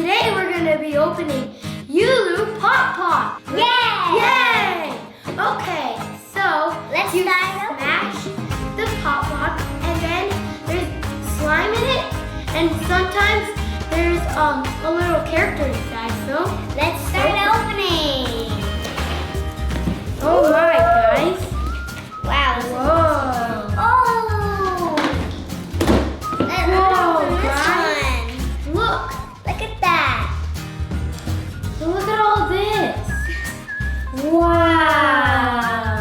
today we're gonna be opening Yulu Pop Pop. Yay! Yay! Okay, so let's you start smash the Pop Pop, and then there's slime in it, and sometimes there's a little character inside. So let's start opening. Oh my, guys! Wow. Whoa! Oh! Let's open this one. Look at that. So look at all this. Wow!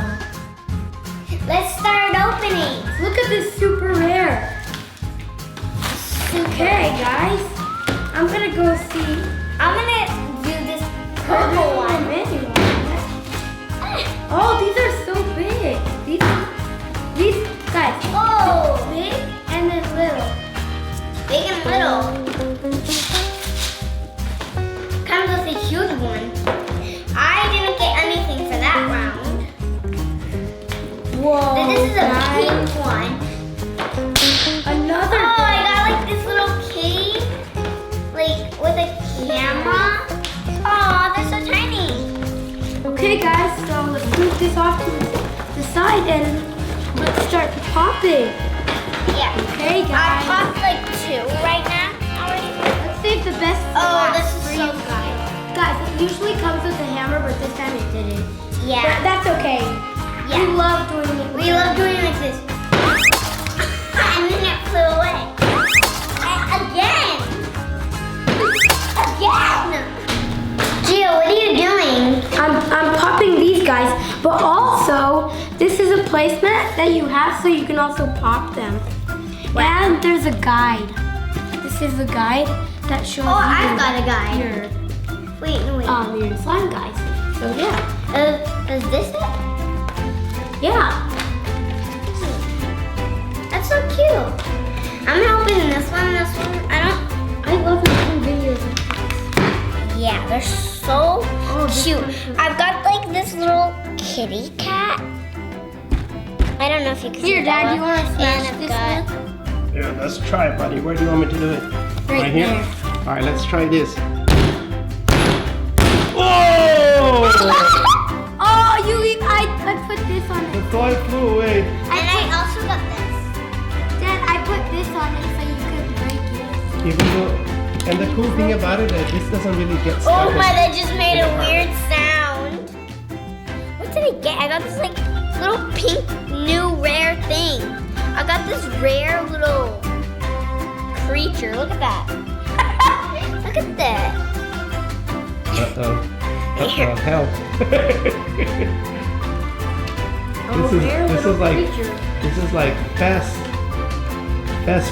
Let's start opening. Look at this super rare. Okay, guys, I'm gonna go see. I'm gonna do this purple one. Oh, these are so big. These guys. Oh, Big and then little. big and little. Comes with a huge one. I didn't get anything for that round. Whoa. This is a guys. pink one. Another. Oh, I got like this little kitty, like with a camera. Oh, they're so tiny. Okay, guys, so let's move this off to the side and let's start popping. Yeah. Okay, I guys. popped like 2 right now already. Let's save the best for Oh, last this for is you so guys. Guys, it usually comes with a hammer, but this time it didn't. Yeah. But that's okay. Yeah. We love doing it. We love doing it like this. And then it flew away. And again. Gio, what are you doing? I'm popping these guys, but also this is a placemat that you have so you can also pop them. Wow. And there's a guide. This is a guide that shows Oh, I've you got a guide. your Wait, no, wait. your slime guys. So yeah. Is this it? Yeah. That's so cute. I'm helping this one, I love making videos of this. Yeah, they're so this cute. one's so I've got like this little kitty cat. I don't know if you can Here, see Dad, that you one. want to smash And I've this got- one? Here, let's try it, buddy. Where do you want me to do it? Right here? there. All right, let's try this. Oh! Oh, I put this on The it. toy flew away. And I also got this. Dad, I put this on it so you couldn't break it. Even though, and the cool thing about it is this doesn't really get stuck. Oh my, that just made a weird sound. What did I get? I got this like little pink new rare thing. I got this rare little creature. Look at that. Look at that. Uh-oh. Uh-oh, help. This is like fast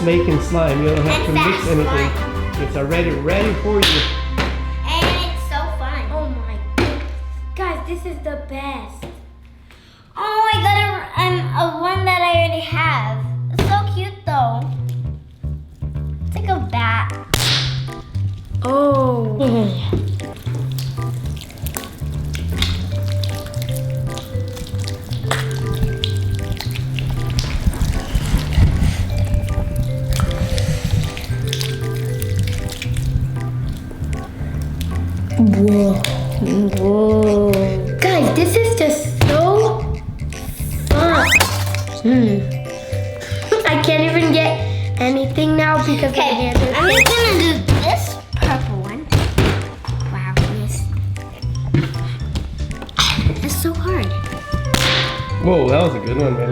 making slime. You don't have And to mix fast anything. slime. It's already ready for you. And it's so fun. Oh my goodness. Guys, this is the best. Oh, I got a one that I already have. It's so cute though. It's like a bat. Oh. Whoa. Guys, this is just so fun. I can't even get anything now because my Okay, hand is I'm just gonna do this purple one. Wow, this. It's so hard. Whoa, that was a good one, man.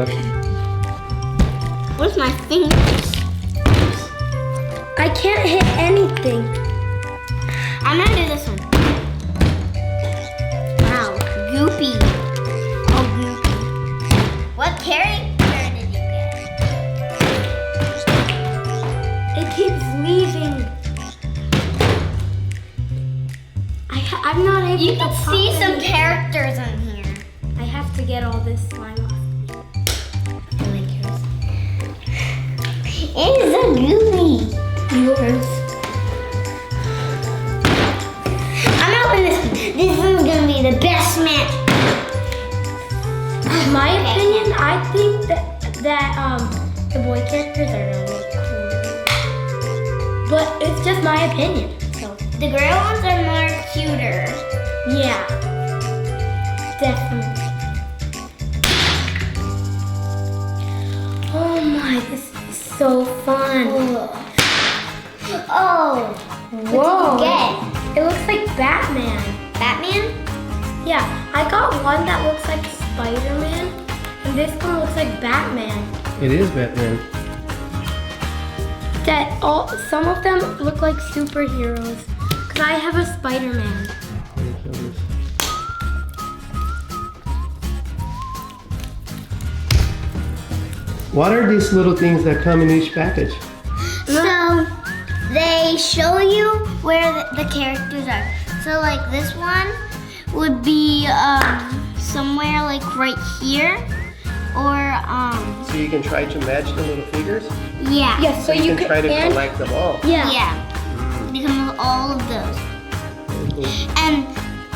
Where's my fingers? I can't hit anything. I'm gonna do this one. Wow, goopy. Oh, goopy. What character did you get? It keeps leaving. I'm not able You to can pop see some any- characters on here. I have to get all this slime off. It's so gooey. Yours. I'm opening this one. This is gonna be the best match. My opinion, I think that the boy characters are really cool. But it's just my opinion. So The girl ones are more cuter. Yeah, definitely. Oh my, this is so fun. Oh, Whoa. what did you get? It looks like Batman. Batman? Yeah, I got one that looks like Spider-Man, and this one looks like Batman. It is Batman. Some of them look like superheroes, because I have a Spider-Man. What are these little things that come in each package? So they show you where the characters are. So like this one would be somewhere like right here, or So you can try to match the little figures? yeah. Yes, So you can try to collect them all. Yeah. Yeah. Become all of those. And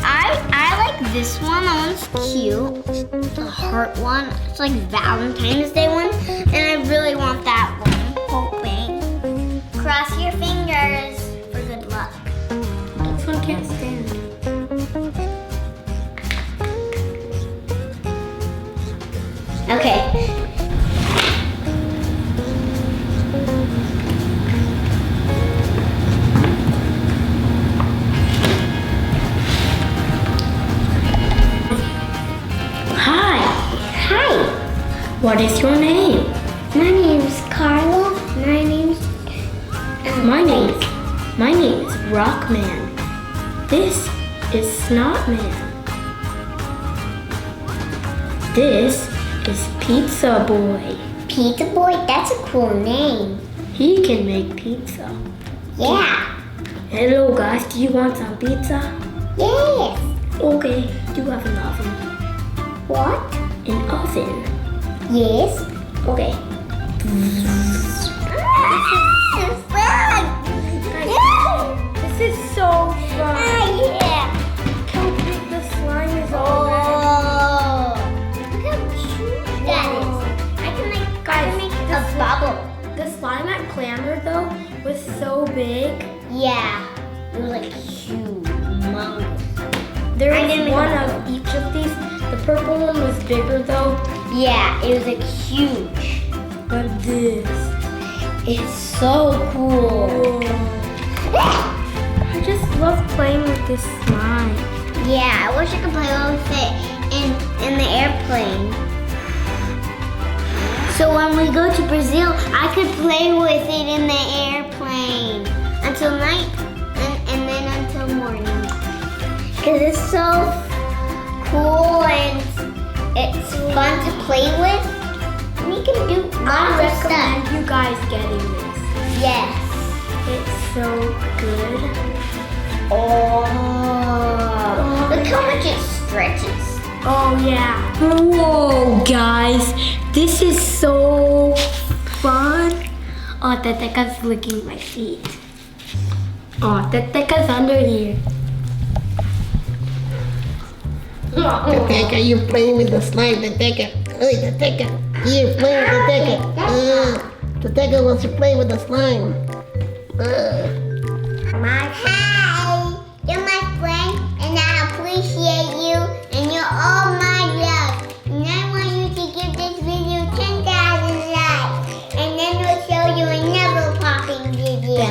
I like this one. That one's cute. The heart one. It's like Valentine's Day one. And I really want that one. Hoping. Cross your fingers for good luck. This one can't stand. Okay. Hi, Hi. what is your name? My name's Carla. My name is Rockman. This is Snotman. This is Pizza Boy. Pizza Boy. That's a cool name. He can make pizza. Yeah. Hello guys, do you want some pizza? Yes. Okay, do you have an oven? What? An oven. Yes. Okay. This is so fun. Yeah. Look how big the slime is already. Look how cute that is. I can Guys, make a this- bubble. The slime at Clamor though was so big. Yeah. It was like humongous. There I was didn't make one a of each of these. The purple one was bigger though, Yeah, it was like huge. but this. It's so cool. I just love playing with this slime. Yeah, I wish I could play with it in the airplane. So when we go to Brazil, I could play with it in the airplane until night and then until morning. Because it's so cool and it's fun to play with. We can do I lots of stuff. recommend you guys getting this. Yes. It's so good. Oh, look how much it stretches. Oh yeah. Whoa, guys, this is so fun. Oh, Teteka's licking my feet. Oh, Teteka's under here. Teteka, you're playing with the slime, Teteka. Hey, Teteka, you're playing with Teteka. Teteka wants to play with the slime. Hi, you're my friend, and I appreciate you, and you're all my love. And I want you to give this video 10,000 likes, and then we'll show you another popping video.